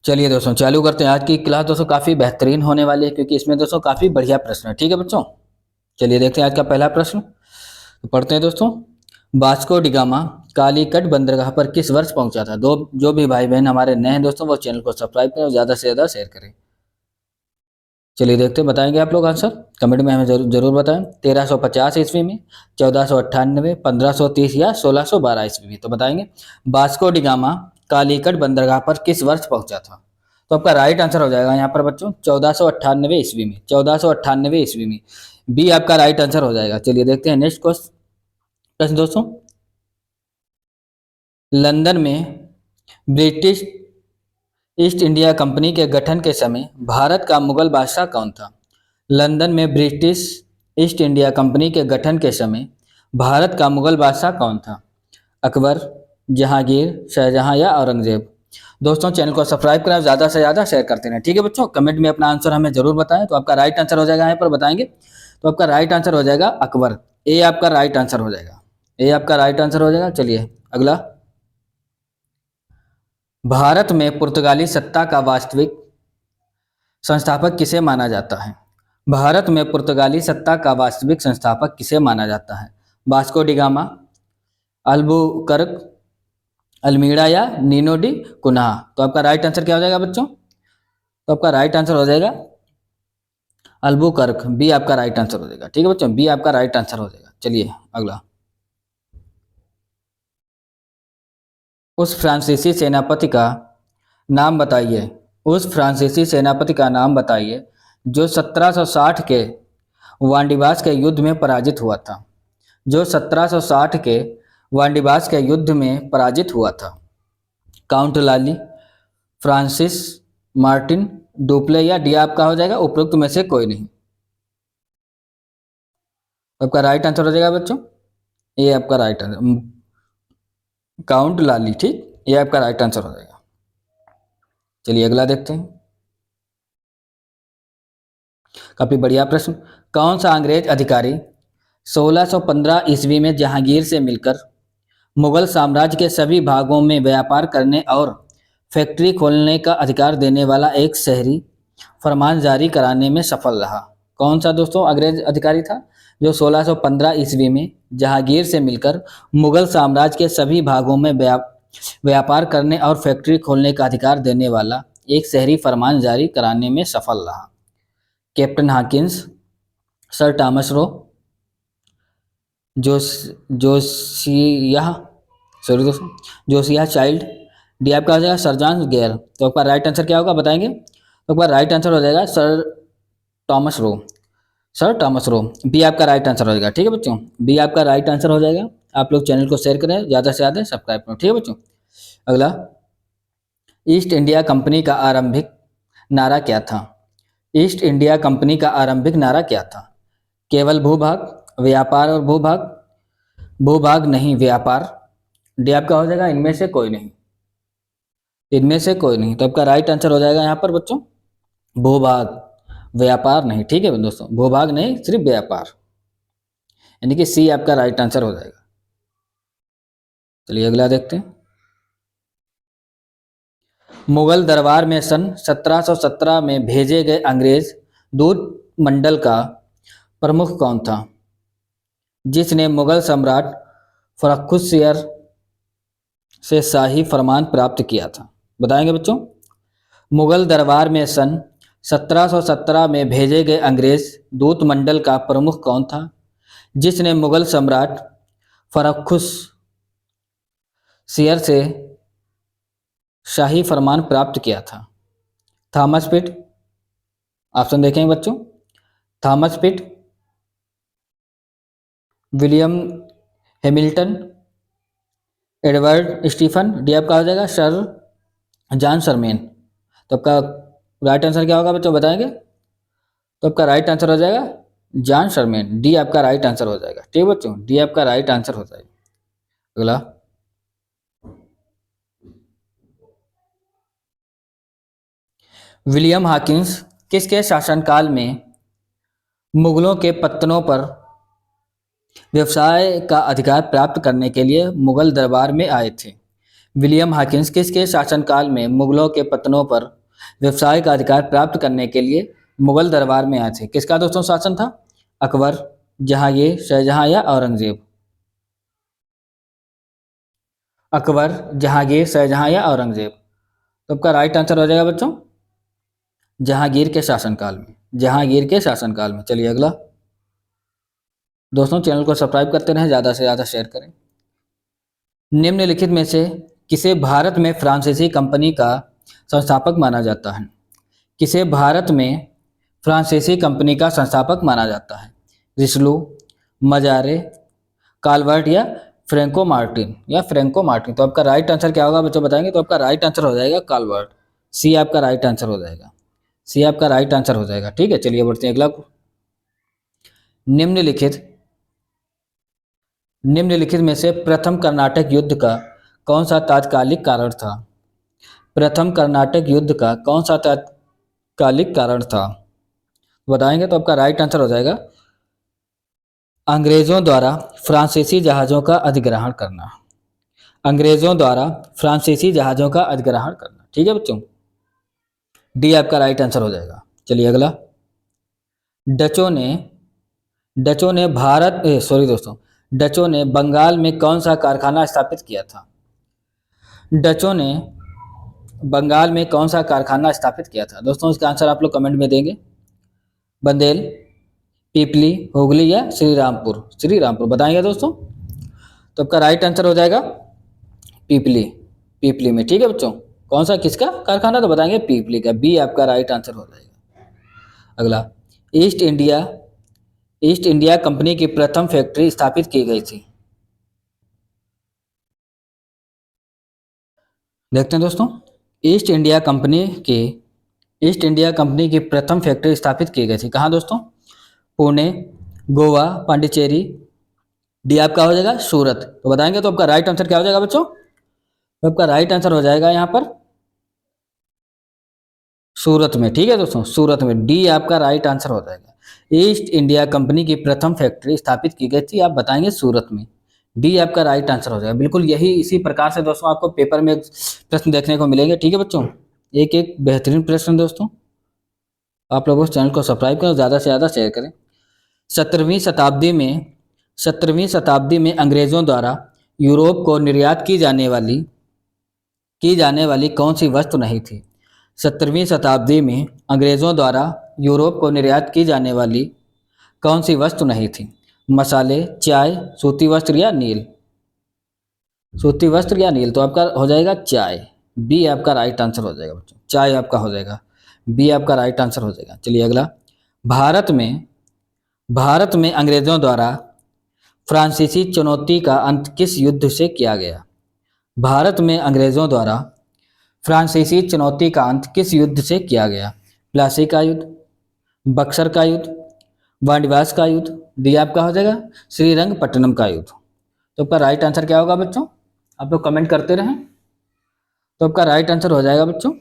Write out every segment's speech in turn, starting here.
चलिए दोस्तों चालू करते हैं। आज की क्लास दोस्तों काफ़ी बेहतरीन होने वाली है क्योंकि इसमें दोस्तों काफ़ी बढ़िया प्रश्न है। ठीक है बच्चों, चलिए देखते हैं आज का पहला प्रश्न। तो पढ़ते हैं दोस्तों। वास्को डी गामा कालीकट बंदरगाह पर किस वर्ष पहुंचा था? दो जो भी भाई बहन हमारे नए हैं दोस्तों वो चैनल को सब्सक्राइब करें और ज़्यादा से ज़्यादा शेयर करें। चलिए देखते हैं, बताएंगे आप लोग आंसर कमेंट में हमें जरूर बताएं। 1350 ईस्वी में, 1498, 1530 या 1612 ईस्वी में? तो बताएंगे वास्को डी गामा कालीकट बंदरगाह पर किस वर्ष पहुंचा था? तो आपका राइट आंसर हो जाएगा यहाँ पर बच्चों 1498 ईस्वी में, 1498 ईस्वी में। बी आपका राइट आंसर हो जाएगा। चलिए देखते हैं नेक्स्ट प्रश्न दोस्तों। लंदन में ब्रिटिश ईस्ट इंडिया कंपनी के गठन के समय भारत का मुगल बादशाह कौन था? लंदन में ब्रिटिश ईस्ट इंडिया कंपनी के गठन के समय भारत का मुगल बादशाह कौन था? अकबर, जहांगीर, शाहजहां या औरंगजेब? दोस्तों चैनल को सब्सक्राइब करें, ज़्यादा से ज़्यादा शेयर करते रहें। ठीक है बच्चों, कमेंट में अपना आंसर हमें जरूर बताएं। तो आपका राइट आंसर हो जाएगा, यहाँ पर बताएंगे। तो आपका राइट आंसर हो जाएगा अकबर। ए आपका राइट आंसर हो जाएगा, ए आपका राइट आंसर हो जाएगा। चलिए अगला। भारत में पुर्तगाली सत्ता का वास्तविक संस्थापक किसे माना जाता है? भारत में पुर्तगाली सत्ता का वास्तविक संस्थापक किसे माना जाता है? वास्को डी गामा, अल्बुकर्क, अल्मीड़ा या नीनो डी कुन्हा? तो आपका राइट आंसर क्या हो जाएगा बच्चों? तो आपका राइट आंसर हो जाएगा अल्बुकर्क। बी आपका राइट आंसर हो जाएगा। ठीक है बच्चों, बी आपका राइट आंसर हो जाएगा। चलिए अगला। उस फ्रांसीसी सेनापति का नाम बताइए, उस फ्रांसीसी सेनापति का नाम बताइए जो 1760 के वांडीबास के युद्ध में पराजित हुआ था, जो 1760 के वांडीबास के युद्ध में पराजित हुआ था। काउंट लाली, फ्रांसिस मार्टिन, डुप्ले या डी आपका हो जाएगा उपरोक्त में से कोई नहीं? आपका राइट आंसर हो जाएगा बच्चों, ये आपका राइट आंसर काउंट लाली। ठीक, ये आपका राइट आंसर हो जाएगा। चलिए अगला देखते हैं। काफी बढ़िया प्रश्न। कौन सा अंग्रेज अधिकारी 1615 ईस्वी में जहांगीर से मिलकर मुगल साम्राज्य के सभी भागों में व्यापार करने और फैक्ट्री खोलने का अधिकार देने वाला एक शहरी फरमान जारी कराने में सफल रहा? कौन सा दोस्तों अंग्रेज अधिकारी था जो 1615 ईस्वी में जहांगीर से मिलकर मुगल साम्राज्य के सभी भागों में व्यापार करने और फैक्ट्री खोलने का अधिकार देने वाला एक शहरी फरमान जारी कराने में सफल रहा? Captain Hawkins, sir Thomas Roe, Jos Josiah sorry दोस्तों जोसिया चाइल्ड, डी आपका हो जाएगा सर जॉन गेयर? तो आपका राइट आंसर क्या होगा बताएंगे? तो आपका राइट आंसर हो जाएगा sir Thomas Roe, sir Thomas Roe. B आपका राइट आंसर हो जाएगा। ठीक है बच्चों, बी आपका राइट आंसर हो जाएगा। आप लोग चैनल को शेयर करें, ज़्यादा से ज़्यादा सब्सक्राइब करें। ठीक है बच्चों, अगला। ईस्ट इंडिया कंपनी का आरंभिक नारा क्या था? ईस्ट इंडिया कंपनी का आरंभिक नारा क्या था? केवल भूभाग, व्यापार और भूभाग, भूभाग नहीं व्यापार, डी आपका हो जाएगा इनमें से कोई नहीं? इनमें से कोई नहीं। तो आपका राइट आंसर हो जाएगा यहाँ पर बच्चों भूभाग, व्यापार नहीं। ठीक है दोस्तों, भूभाग नहीं सिर्फ व्यापार, यानी कि सी आपका राइट आंसर हो जाएगा। चलिए अगला देखते हैं। मुगल दरबार में सन 1717 में भेजे गए अंग्रेज दूत मंडल का प्रमुख कौन था जिसने मुगल सम्राट फर्रुखसियर से शाही फरमान प्राप्त किया था? बताएंगे बच्चों। मुगल दरबार में सन 1717 में भेजे गए अंग्रेज दूत मंडल का प्रमुख कौन था जिसने मुगल सम्राट फर्रुखसियर से शाही फरमान प्राप्त किया था? थॉमस पिट, ऑप्शन देखेंगे बच्चों, Thomas Pitt, William Hamilton, Edward Stephen, D आपका हो जाएगा सर जॉन सरमेन? तो आपका राइट आंसर क्या होगा बच्चों बताएंगे? तो आपका राइट आंसर हो जाएगा जॉन सरमेन। डी आपका राइट आंसर हो जाएगा। ठीक है बच्चों, डी आपका राइट आंसर हो जाएगा। अगला। विलियम हॉकिंस किसके शासनकाल में मुगलों के पत्तनों पर व्यवसाय का अधिकार प्राप्त करने के लिए मुगल दरबार में आए थे? विलियम हॉकिंस किसके शासनकाल में मुगलों के पत्तनों पर व्यवसाय का अधिकार प्राप्त करने के लिए मुगल दरबार में आए थे? किसका दोस्तों शासन था? अकबर, जहांगीर, शाहजहां या औरंगजेब? अकबर, जहांगीर, शाहजहां या औरंगजेब? तो आपका राइट आंसर हो जाएगा बच्चों जहांगीर के शासनकाल में। जहांगीर के शासनकाल में। चलिए अगला। दोस्तों चैनल को सब्सक्राइब करते रहें, ज़्यादा से ज़्यादा शेयर करें। निम्नलिखित में से किसे भारत में फ्रांसीसी कंपनी का संस्थापक माना जाता है? किसे भारत में फ्रांसीसी कंपनी का संस्थापक माना जाता है? रिसलू, मजारे, काल्वर्ट या फ्रैंको मार्टिन? तो आपका राइट आंसर क्या होगा बच्चों बताएंगे? तो आपका राइट आंसर हो जाएगा काल्वर्ट। सी आपका राइट आंसर हो जाएगा। सी आपका राइट आंसर हो जाएगा। ठीक है, चलिए बढ़ते हैं अगला। निम्नलिखित निम्नलिखित में से प्रथम कर्नाटक युद्ध का कौन सा तात्कालिक कारण था? प्रथम कर्नाटक युद्ध का कौन सा तात्कालिक कारण था बताएंगे? तो आपका राइट आंसर हो जाएगा अंग्रेजों द्वारा फ्रांसीसी जहाज़ों का अधिग्रहण करना। अंग्रेजों द्वारा फ्रांसीसी जहाज़ों का अधिग्रहण करना। ठीक है बच्चों, डी आपका राइट आंसर हो जाएगा। चलिए अगला। डचों ने डचों ने भारत सॉरी दोस्तों डचों ने बंगाल में कौन सा कारखाना स्थापित किया था? डचों ने बंगाल में कौन सा कारखाना स्थापित किया था? दोस्तों इसका आंसर आप लोग कमेंट में देंगे। बंदेल, पीपली, हुगली या श्रीरामपुर? श्रीरामपुर बताएंगे दोस्तों। तो आपका राइट आंसर हो जाएगा पीपली। पीपली में। ठीक है बच्चों, कौन सा किसका कारखाना? तो बताएंगे पीपली का। बी आपका राइट आंसर हो जाएगा। अगला। ईस्ट इंडिया कंपनी की प्रथम फैक्ट्री स्थापित की गई थी। देखते हैं दोस्तों। ईस्ट इंडिया कंपनी की प्रथम फैक्ट्री स्थापित की गई थी कहाँ दोस्तों? पुणे, गोवा, पांडिचेरी? डी आपका हो जाएगा सूरत। तो बताएंगे तो आपका राइट आंसर क्या हो जाएगा बच्चों? तो आपका राइट आंसर हो जाएगा यहाँ पर सूरत में। ठीक है दोस्तों, सूरत में। डी आपका राइट आंसर हो जाएगा। ईस्ट इंडिया कंपनी की प्रथम फैक्ट्री स्थापित की गई थी, आप बताएंगे सूरत में। डी आपका राइट आंसर हो जाएगा। बिल्कुल यही इसी प्रकार से दोस्तों आपको पेपर में प्रश्न देखने को मिलेंगे। ठीक है बच्चों, एक एक बेहतरीन प्रश्न दोस्तों। आप लोगों को चैनल को सब्सक्राइब करें, ज़्यादा से ज़्यादा शेयर करें। 17वीं शताब्दी में अंग्रेजों द्वारा यूरोप को निर्यात की जाने वाली कौन सी वस्तु नहीं थी? 17वीं शताब्दी में अंग्रेजों द्वारा यूरोप को निर्यात की जाने वाली कौन सी वस्तु नहीं थी? मसाले, चाय, सूती वस्त्र या नील? सूती वस्त्र या नील? तो आपका हो जाएगा चाय। बी आपका राइट आंसर हो जाएगा बच्चों। चाय आपका हो जाएगा। बी आपका राइट आंसर हो जाएगा। चलिए अगला। भारत में अंग्रेजों द्वारा फ्रांसीसी चुनौती का अंत किस युद्ध से किया गया? भारत में अंग्रेजों द्वारा फ्रांसीसी चुनौती का अंत किस युद्ध से किया गया? प्लासी का युद्ध, बक्सर का युद्ध, वांडीवास का युद्ध? डी आपका हो जाएगा श्रीरंगपट्टनम का युद्ध। तो आपका राइट आंसर क्या होगा बच्चों? आप लोग कमेंट करते रहें। तो आपका राइट आंसर हो जाएगा बच्चों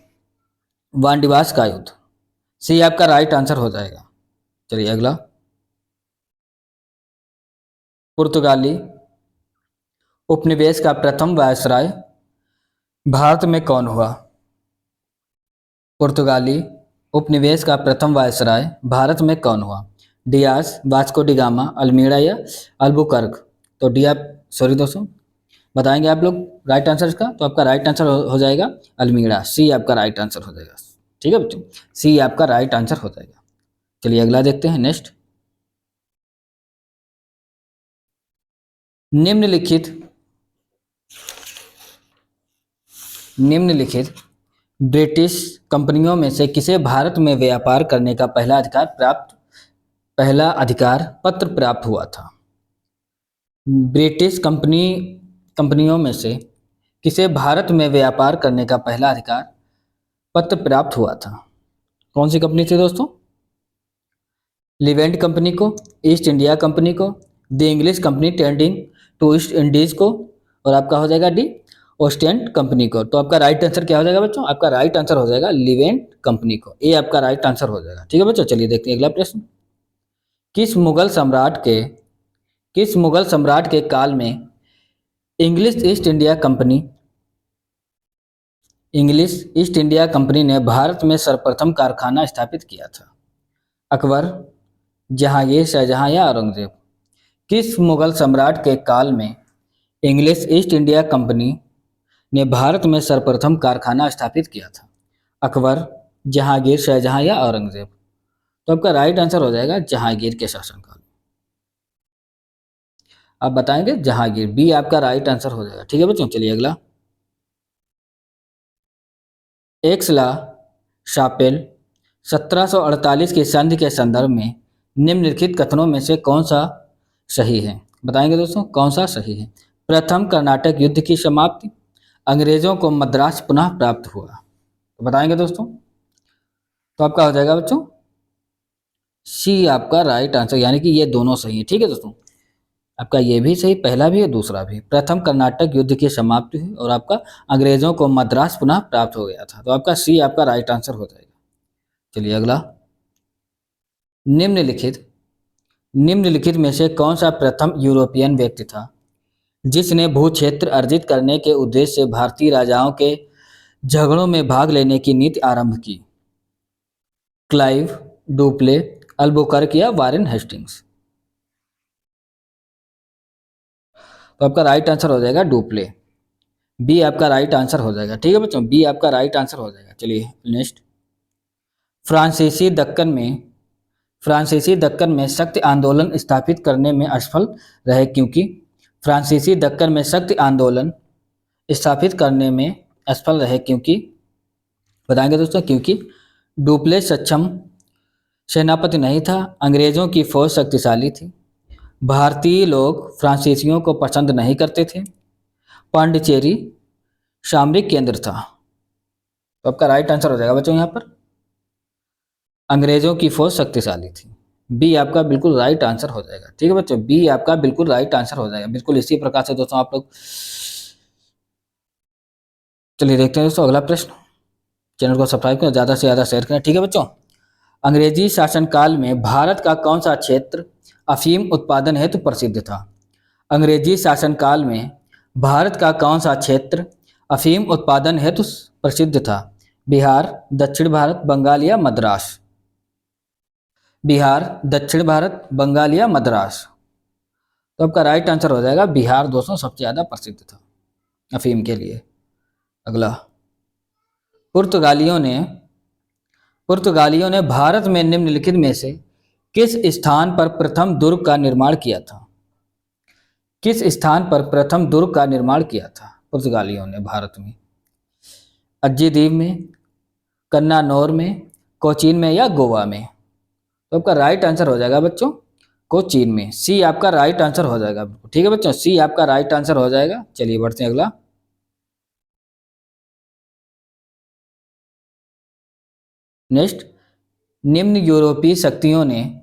वांडीवास का युद्ध। सी आपका राइट आंसर हो जाएगा। चलिए अगला। पुर्तगाली उपनिवेश का प्रथम वायसराय भारत में कौन हुआ? पुर्तगाली उपनिवेश का प्रथम वायसराय भारत में कौन हुआ? डियास, वास्को डिगामा, अल्मीड़ा या अल्बुकर्क? तो डी आप सॉरी दोस्तों बताएंगे आप लोग राइट आंसर इसका? तो आपका राइट आंसर हो जाएगा अल्मीड़ा। सी आपका राइट आंसर हो जाएगा। ठीक है बच्चों, सी आपका राइट आंसर हो जाएगा। चलिए अगला देखते हैं। नेक्स्ट। निम्नलिखित ब्रिटिश कंपनियों में से किसे भारत में व्यापार करने का पहला अधिकार पत्र प्राप्त हुआ था? ब्रिटिश कंपनियों में से किसे भारत में व्यापार करने का पहला अधिकार पत्र प्राप्त हुआ था? कौन सी कंपनी थी दोस्तों? लिवेंट कंपनी को, ईस्ट इंडिया कंपनी को, the English company trading to East Indies को, और आपका हो जाएगा डी ओस्टेंड कंपनी को। तो आपका राइट आंसर क्या हो जाएगा बच्चों? आपका राइट आंसर हो जाएगा लिवेंट कंपनी को। ए आपका राइट आंसर हो जाएगा। ठीक है बच्चों, चलिए देखते हैं अगला प्रश्न। किस मुगल सम्राट के काल में English east India company English east India company ने भारत में सर्वप्रथम कारखाना स्थापित किया था? अकबर, जहांगीर, शाहजहां या औरंगजेब? किस मुगल सम्राट के काल में इंग्लिश ईस्ट इंडिया कंपनी ने भारत में सर्वप्रथम कारखाना स्थापित किया था? अकबर, जहांगीर, शाहजहां या औरंगजेब? तो आपका राइट आंसर हो जाएगा जहांगीर के शासनकाल। आप बताएंगे जहांगीर, बी आपका राइट आंसर हो जाएगा। ठीक है बच्चों, चलिए अगला। एक्सला शापेल 1748 की संधि के संदर्भ में निम्नलिखित कथनों में से कौन सा सही है? बताएंगे दोस्तों कौन सा सही है? प्रथम कर्नाटक युद्ध की समाप्ति, अंग्रेजों को मद्रास पुनः प्राप्त हुआ। तो बताएंगे दोस्तों, तो आपका हो जाएगा बच्चों सी आपका राइट आंसर, यानी कि ये दोनों सही है। ठीक है दोस्तों, आपका ये भी सही, पहला भी और दूसरा भी। प्रथम कर्नाटक युद्ध की समाप्ति हुई और आपका अंग्रेजों को मद्रास पुनः प्राप्त हो गया था। तो आपका सी आपका राइट आंसर हो जाएगा। चलिए अगला। निम्नलिखित निम्नलिखित में से कौन सा प्रथम यूरोपियन व्यक्ति था जिसने भू क्षेत्र अर्जित करने के उद्देश्य से भारतीय राजाओं के झगड़ों में भाग लेने की नीति आरंभ की? क्लाइव, डुप्ले, अल्बुकर्क या वारेन हेस्टिंग्स? तो आपका राइट आंसर हो जाएगा डुप्ले, बी आपका राइट आंसर हो जाएगा। ठीक है बच्चों, बी आपका राइट आंसर हो जाएगा। चलिए नेक्स्ट। फ्रांसीसी दक्कन में फ्रांसीसी दक्कन में शक्ति आंदोलन स्थापित करने में असफल रहे क्योंकि? फ्रांसीसी दक्कन में शक्ति आंदोलन स्थापित करने में असफल रहे क्योंकि? बताएंगे दोस्तों क्योंकि डुप्ले सक्षम सेनापति नहीं था, अंग्रेजों की फौज शक्तिशाली थी, भारतीय लोग फ्रांसीसियों को पसंद नहीं करते थे, पांडिचेरी सामरिक केंद्र था। तो आपका राइट आंसर हो जाएगा बच्चों यहाँ पर अंग्रेजों की फौज शक्तिशाली थी, बी आपका बिल्कुल राइट आंसर हो जाएगा। ठीक है बच्चों, बी आपका बिल्कुल राइट आंसर हो जाएगा। बिल्कुल इसी प्रकार से दोस्तों आप लोग, चलिए देखते हैं दोस्तों अगला प्रश्न। चैनल को सब्सक्राइब करें, ज़्यादा से ज़्यादा शेयर करें। ठीक है बच्चों, अंग्रेजी शासनकाल में भारत का कौन सा क्षेत्र अफीम उत्पादन हेतु प्रसिद्ध था? अंग्रेजी शासनकाल में भारत का कौन सा क्षेत्र अफीम उत्पादन हेतु प्रसिद्ध था? बिहार, दक्षिण भारत, बंगाल या मद्रास? बिहार, दक्षिण भारत, बंगाल या मद्रास? तो आपका राइट आंसर हो जाएगा बिहार दोस्तों सबसे ज़्यादा प्रसिद्ध था अफीम के लिए। अगला। पुर्तगालियों ने भारत में निम्नलिखित में से किस स्थान पर प्रथम दुर्ग का निर्माण किया था? किस स्थान पर प्रथम दुर्ग का निर्माण किया था पुर्तगालियों ने भारत में? अज्जी द्वीप में, कन्नानौर में, कोचीन में या गोवा में? तो आपका राइट आंसर हो जाएगा बच्चों कोचीन में, सी आपका राइट आंसर हो जाएगा। ठीक है बच्चों, सी आपका राइट आंसर हो जाएगा। चलिए बढ़ते हैं अगला। नेक्स्ट। निम्न यूरोपीय शक्तियों ने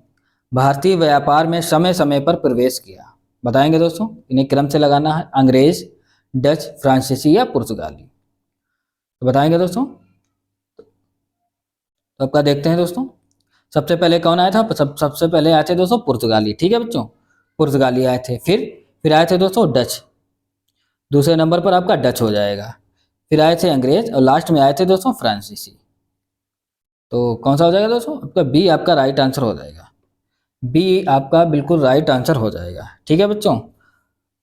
भारतीय व्यापार में समय समय पर प्रवेश किया। बताएंगे दोस्तों, इन्हें क्रम से लगाना है। अंग्रेज, डच, फ्रांसीसी या पुर्तगाली? तो बताएंगे दोस्तों, तो आपका देखते हैं दोस्तों, सबसे पहले कौन आया था? सबसे पहले आए थे दोस्तों पुर्तगाली। ठीक है बच्चों, पुर्तगाली आए थे। फिर आए थे दोस्तों डच, दूसरे नंबर पर आपका डच हो जाएगा। फिर आए थे अंग्रेज और लास्ट में आए थे दोस्तों फ्रांसीसी। तो कौन सा हो जाएगा दोस्तों? आपका बी आपका राइट आंसर हो जाएगा, बी आपका बिल्कुल राइट आंसर हो जाएगा। ठीक है बच्चों,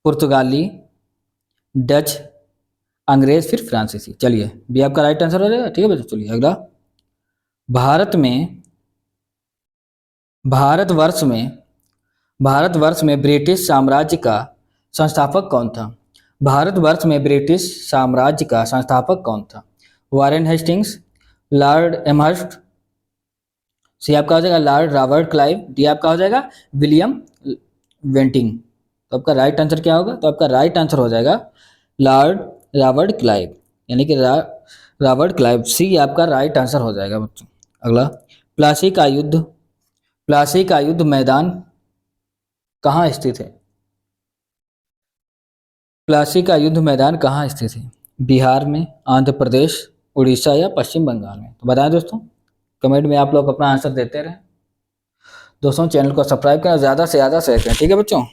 पुर्तगाली, डच, अंग्रेज, फिर फ्रांसीसी। चलिए बी आपका राइट आंसर हो जाएगा। ठीक है बच्चों, चलिए अगला। भारतवर्ष में भारतवर्ष में ब्रिटिश साम्राज्य का संस्थापक कौन था? भारतवर्ष में ब्रिटिश साम्राज्य का संस्थापक कौन था? वारेन हेस्टिंग्स, लॉर्ड एमहर्स्ट, सी आपका हो जाएगा लॉर्ड रॉबर्ट क्लाइव, डी आपका हो जाएगा विलियम वेंटिंग। तो आपका राइट आंसर क्या होगा? तो आपका राइट आंसर हो जाएगा लॉर्ड रॉबर्ट क्लाइव, यानी कि रॉबर्ट क्लाइव, सी आपका राइट आंसर हो जाएगा बच्चों। अगला। प्लासी का युद्ध मैदान कहाँ स्थित है? प्लासी का युद्ध मैदान कहाँ स्थित है? बिहार में, आंध्र प्रदेश, उड़ीसा या पश्चिम बंगाल में? तो बताएं दोस्तों, कमेंट में आप लोग अपना आंसर देते रहें। दोस्तों चैनल को सब्सक्राइब करें, ज़्यादा से ज़्यादा शेयर करें। ठीक है बच्चों,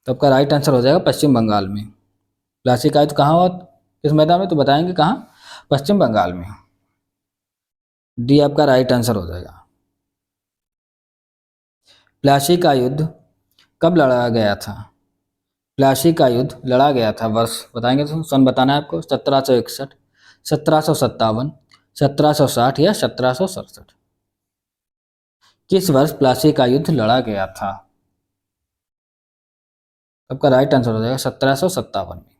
तो आपका राइट आंसर हो जाएगा पश्चिम बंगाल में। प्लासी का युद्ध कहाँ हुआ, किस मैदान में, तो बताएंगे कहाँ, पश्चिम बंगाल में। डी आपका राइट आंसर हो जाएगा। प्लासी का युद्ध कब लड़ा गया था? प्लासी का युद्ध लड़ा गया था, वर्ष बताएंगे तो सन बताना है आपको। 1761, 1757, 1760 या 1767? किस वर्ष प्लासी का युद्ध लड़ा गया था? आपका राइट आंसर हो जाएगा 1757 में।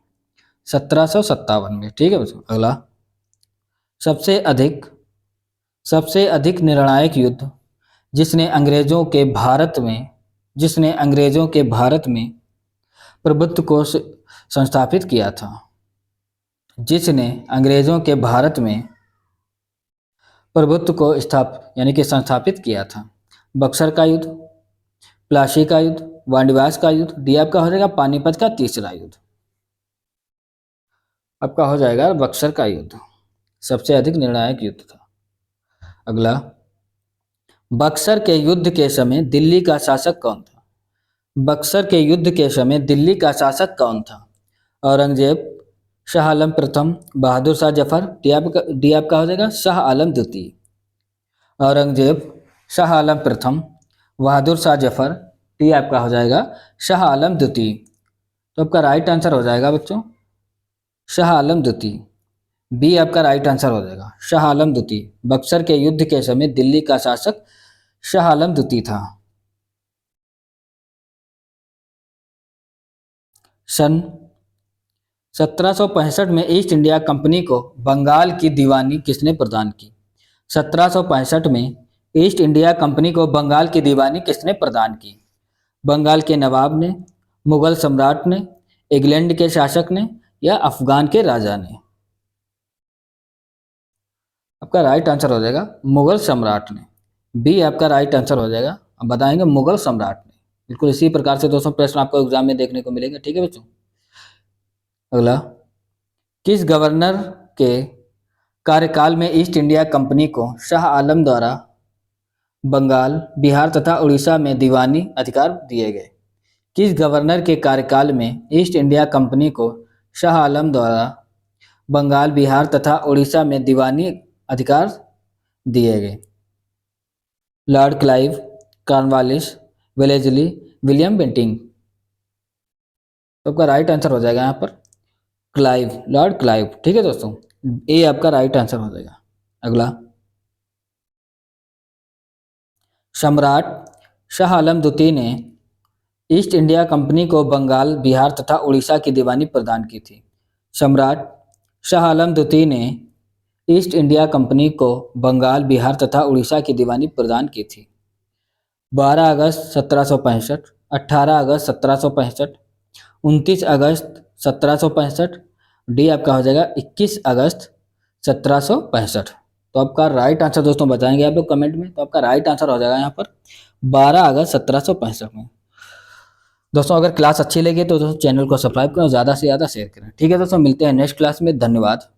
1757 में, ठीक है बच्चों। अगला, सबसे अधिक सबसे अधिक निर्णायक युद्ध जिसने अंग्रेजों के भारत में प्रभुत्व को संस्थापित किया था, जिसने अंग्रेजों के भारत में प्रभुत्व को संस्थापित किया था। बक्सर का युद्ध, प्लासी का युद्ध, वांडीवास का युद्ध, डी आपका हो जाएगा पानीपत का तीसरा युद्ध। आपका हो जाएगा बक्सर का युद्ध, सबसे अधिक निर्णायक युद्ध था। अगला, बक्सर के युद्ध के समय दिल्ली का शासक कौन था? बक्सर के युद्ध के समय दिल्ली का शासक कौन था? औरंगजेब, शाह आलम प्रथम, बहादुर शाह जफर, डी आपका हो जाएगा शाह आलम द्वितीय। औरंगजेब, शाह आलम प्रथम, बहादुर शाह जफर, डी आपका हो जाएगा शाह आलम द्वितीय। तो आपका राइट आंसर हो जाएगा बच्चों शाह आलम द्वितीय। बी आपका राइट आंसर हो जाएगा शाह आलम द्वितीय। बक्सर के युद्ध के समय दिल्ली का शासक शाह आलम द्वितीय था। सन 1765 में ईस्ट इंडिया कंपनी को बंगाल की दीवानी किसने प्रदान की? 1765 में ईस्ट इंडिया कंपनी को बंगाल की दीवानी किसने प्रदान की? बंगाल के नवाब ने, मुगल सम्राट ने, इंग्लैंड के शासक ने या अफगान के राजा ने? आपका राइट आंसर हो जाएगा मुगल सम्राट ने। बी आपका राइट आंसर हो जाएगा। अब बताएंगे मुगल सम्राट ने। बिल्कुल इसी प्रकार से दोस्तों प्रश्न आपको एग्जाम में देखने को मिलेंगे, ठीक है बच्चों। अगला, किस गवर्नर के कार्यकाल में ईस्ट इंडिया कंपनी को शाह आलम द्वारा बंगाल, बिहार तथा उड़ीसा में दीवानी अधिकार दिए गए? किस गवर्नर के कार्यकाल में ईस्ट इंडिया कंपनी को शाह आलम द्वारा बंगाल, बिहार तथा उड़ीसा में दीवानी अधिकार दिए गए? Lord Clive, Cornwallis, Wellesley, William Bentinck? तो आपका राइट आंसर हो जाएगा यहाँ पर क्लाइव, लॉर्ड क्लाइव, ठीक है दोस्तों। ए आपका राइट आंसर हो जाएगा। अगला, सम्राट शाह आलम द्वितीय ने ईस्ट इंडिया कंपनी को बंगाल, बिहार तथा उड़ीसा की दीवानी प्रदान की थी। सम्राट शाह आलम द्वितीय ने ईस्ट इंडिया कंपनी को बंगाल, बिहार तथा उड़ीसा की दीवानी प्रदान की थी। 12 अगस्त 1765, 18 अगस्त 1765, 29 अगस्त 1765, डी आपका हो जाएगा 21 अगस्त 1765। तो आपका राइट आंसर दोस्तों बताएंगे आप लोग कमेंट में। तो आपका राइट आंसर हो जाएगा यहाँ पर 12 अगस्त 1765 में। दोस्तों अगर क्लास अच्छी लगी तो दोस्तों चैनल को सब्सक्राइब करें और ज़्यादा से ज़्यादा शेयर करें, ठीक है दोस्तों। मिलते हैं नेक्स्ट क्लास में, धन्यवाद।